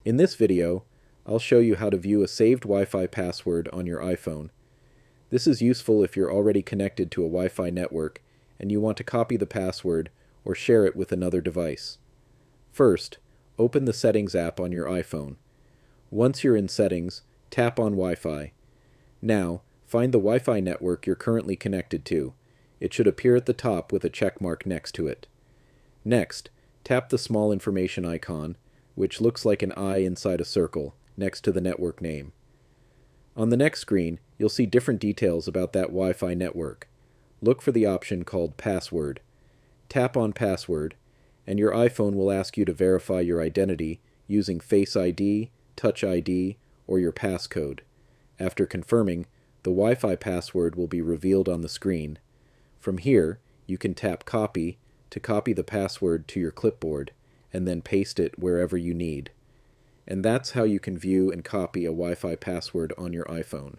In this video, I'll show you how to view a saved Wi-Fi password on your iPhone. This is useful if you're already connected to a Wi-Fi network and you want to copy the password or share it with another device. First, open the Settings app on your iPhone. Once you're in Settings, tap on Wi-Fi. Now, find the Wi-Fi network you're currently connected to. It should appear at the top with a check mark next to it. Next, tap the small information icon, which looks like an eye inside a circle, next to the network name. On the next screen, you'll see different details about that Wi-Fi network. Look for the option called Password. Tap on Password, and your iPhone will ask you to verify your identity using Face ID, Touch ID, or your passcode. After confirming, the Wi-Fi password will be revealed on the screen. From here, you can tap Copy to copy the password to your clipboard, and then paste it wherever you need. And that's how you can view and copy a Wi-Fi password on your iPhone.